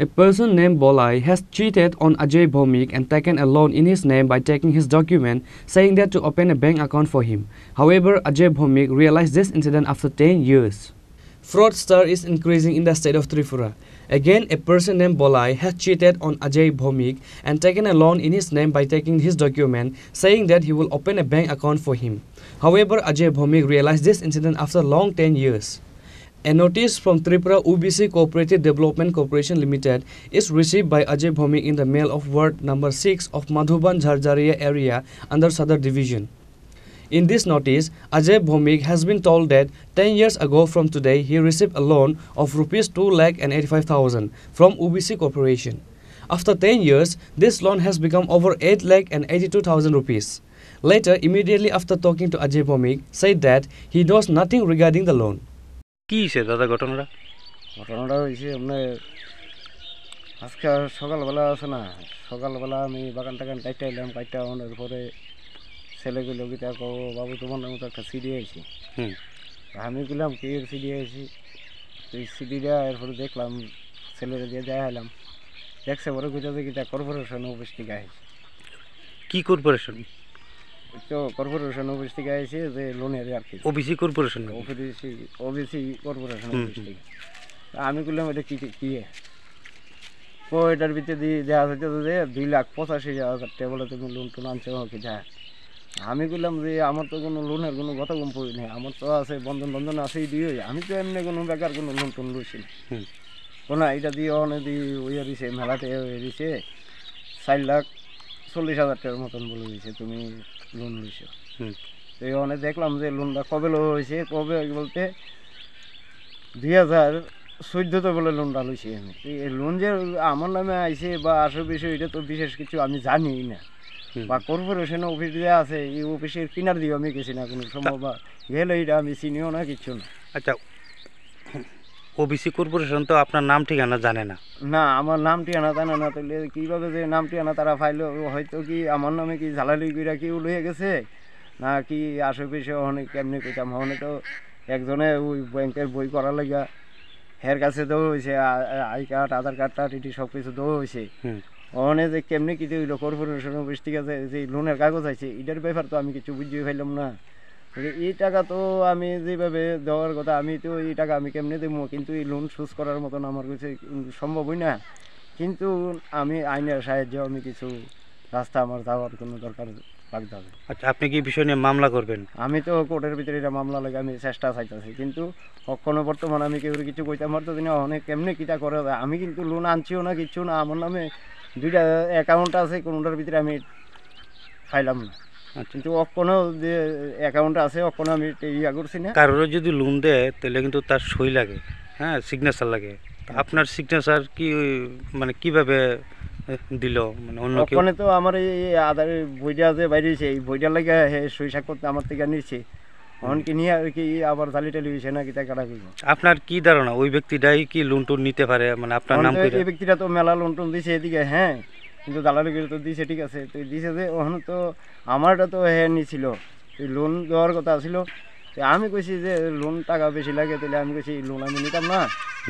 A person named Bolai has cheated on Ajay Bhomik and taken a loan in his name by taking his document saying that to open a bank account for him. However, Ajay Bhomik realized this incident after 10 years. Fraudster is increasing in the state of Tripura. Again, a person named Bolai has cheated on Ajay Bhomik and taken a loan in his name by taking his document saying that he will open a bank account for him. However, Ajay Bhomik realized this incident after long 10 years. A notice from Tripura UBC Cooperative Development Corporation Limited is received by Ajay Bhomik in the mail of Ward number 6 of Madhuban Jharjaria area under Sadar Division. In this notice, Ajay Bhomik has been told that 10 years ago from today he received a loan of Rs 2,85,000 from UBC Corporation. After 10 years, this loan has become over 8,82,000 rupees. Later, immediately after talking to Ajay Bhomik, said that he knows nothing regarding the loan. কি হইছে দাদা ঘটনাটা হইছে আপনার আজকে সকালবেলা আছে না সকালবেলা আমি বাগান টাগান কাটতে এলাম কাটতে আনার পরে ছেলেগুলো গিয়ে কো বাবু তোমার মতো একটা সিডি আইছি আমি বললাম কি সিডি আইছি তুই সিডিটা এরপরে দেখলাম ছেলেরা দিয়ে দেখালাম দেখছে পরে কইতাছে কি কর্পোরেশন অফিস থেকে আইছে কি কর্পোরেশন তো কর্পোরেশন অফিস থেকে আইছে যে লোনের আর কি OBC corporation OBC corporation office থেকে আমি বললাম এটা কি কি ও এটার ভিতরে দিয়ে দেওয়া হচ্ছে যে 2,85,000 টাকা বলে তুমি লোন টোন আনছো কি যা আমি বললাম যে আমার তো কোনো লোনের কোনো কথা কম পড়ি নেই আমার তো আছে বন্ধন আছেই দিয়ে আমি তো এমনি কোনো বেকার কোনো লোন টোন লইছি না কোনো এটা দিয়ে অনেক দিয়ে ওই দিছে মেলাতে দিছে 4,40,000 টাকার মতন বলে দিয়েছে তুমি লোন লইছো তো এই অনেক দেখলাম যে লোনটা কবে লো হয়েছে কবে বলতে 2014 বলে লোনটা লইছি আমি এই লোন যে আমার নামে আইছে বা আসল বিষয় এটা তো বিশেষ কিছু আমি জানি না বা কর্পোরেশন অফিস যে আছে এই অফিসের কিনার দিয়ে আমি গেছি না কোনো সময় বা গেলে এটা আমি চিনিও না কিছু না। আচ্ছা ওবিসি কর্পোরেশন তো আপনার নাম ঠিকানা জানে না না আমার নাম ঠিকানা জানে না তাহলে কীভাবে যে নাম ঠিকানা তারা ফাইল হয়তো কি আমার নামে কি ঝালালি কইরা কেউ লইয়া গেছে না কি আশেপাশে অনেক কেমনি কইতাম অনেক তো একজনে ওই ব্যাংকের বই করার লাগা হের কাছে দেওয়া হয়েছে আই কার্ড আধার কার্ডটা টিটি সব কিছু দেওয়া হয়েছে অনেক যে কেমনি কিছু হইলো কর্পোরেশন অফিস থেকে যে লোনের কাগজ আছে এটার ব্যাপার তো আমি কিছু বুঝিয়ে ফেললাম না এই টাকা তো আমি যেভাবে দেওয়ার কথা আমি তো এই টাকা আমি কেমনি দেবো কিন্তু এই লোন শোধ করার মতন আমার কাছে সম্ভবই না কিন্তু আমি আইনের সাহায্যে আমি কিছু রাস্তা আমার যাওয়ার কোনো দরকার লাগতে হবে। আচ্ছা আপনি কি বিষয় নিয়ে মামলা করবেন? আমি তো কোর্টের ভিতরে এটা মামলা লাগে আমি চেষ্টা চাইতেছি কিন্তু কখনো বর্তমানে আমি কেউ কিছু কইতাম পারতো না অনেক কেমনি কিটা করে আমি কিন্তু লোন আনছিও না কিচ্ছু না আমার নামে 2টা অ্যাকাউন্ট আছে কোনোটার ভিতরে আমি খাইলাম না কিন্তু কোনো যে অ্যাকাউন্ট আছে ওখানে আমি ইয়া করছি না। কারোর যদি লোন দেয় তাহলে কিন্তু তার সই লাগে হ্যাঁ সিগনেচার লাগে আপনার সিগনেচার কি মানে কিভাবে দিল মানে অন্য কেউ ওখানে তো আমার এই আধার বইটা যে বাইরেছে এই বইটার লাগে সই করতে আমার থেকে নিচ্ছে অনকি নিয়ে আর কি আবার জালি টালি হয়েছে না কিটা কাটা করবো। আপনার কি ধারণা ওই ব্যক্তিটাই কি লোন টোন নিতে পারে মানে আপনার নাম এই ব্যক্তিটা তো মেলা লোন টোন দিছে এদিকে হ্যাঁ কিন্তু দালালি করে তো দিছে ঠিক আছে তো দিছে যে ওখানে তো আমারটা তো নিছিল লোন দেওয়ার কথা ছিল আমি কইছি যে লোন টাকা বেশি লাগে তাহলে আমি কইছি লোন আমি নিতাম না।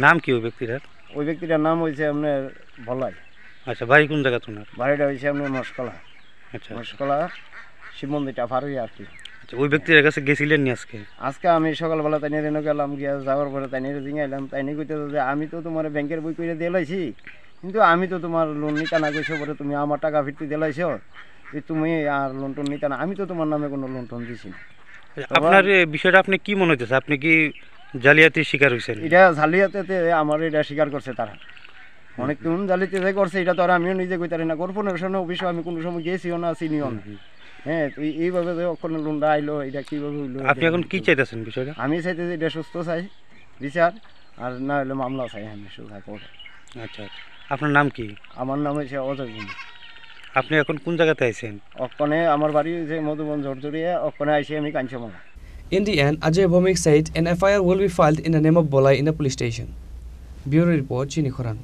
নাম কি ওই ব্যক্তিটার? ওই ব্যক্তিটার নাম হয়েছে আপনার ভলাই। আচ্ছা বাড়ি কোন জায়গা তোমার? বাড়িটা হয়েছে আপনার মশকলা। আচ্ছা মশকলা শিব মন্দিরটা ফারুই আর কি। আচ্ছা ওই ব্যক্তির কাছে গেছিলেন নি আজকে? আজকে আমি সকালবেলা তাই নিয়ে গেলাম গিয়ে যাওয়ার পরে তাই নিয়ে জিঙাইলাম তাই নিয়ে কইতে যে আমি তো তোমার ব্যাংকের বই করে দিয়ে লাইছি কিন্তু আমি তো তোমার লোন নিতে না কইছো পরে তুমি আমার টাকা ফিরতে দিয়ে লাইছো যে তুমি আর লোন টোন নিতে না আমি তো তোমার নামে কোনো লোন টোন দিছি না। আপনার বিষয়টা আপনি কি মনে হইতেছে আপনি কি জালিয়াতির শিকার হয়েছেন? এটা জালিয়াতিতে আমার এটা স্বীকার করছে তারা অনেক কোন জালিয়াতি করছে এটা তো আর আমিও নিজে কইতে পারি না কর্পোরেশন অফিসে আমি কোনো সময় গেছিও না চিনিও না হ্যাঁ তুই এইভাবে যে ওখানে লোনটা আইলো এটা কীভাবে হইলো আপনি এখন কি চাইতেছেন বিষয়টা? আমি চাইতেছি এটা সুস্থ চাই বিচার আর না হলে মামলা চাই আমি সুস্থ কোর্ট। আচ্ছা আপনার নাম কি? আমার নাম হচ্ছে অজয় কুমার। আপনি এখন কোন জায়গাতে আইছেন? ওখানে আমার বাড়ি হচ্ছে মধুবন ঝরঝরিয়া ওখানে আইসি আমি কাঞ্চমালা। In the end, Ajay Bhomik said an FIR will be filed in the name of Bolai in the police station. Bureau Report, Chini Khoran.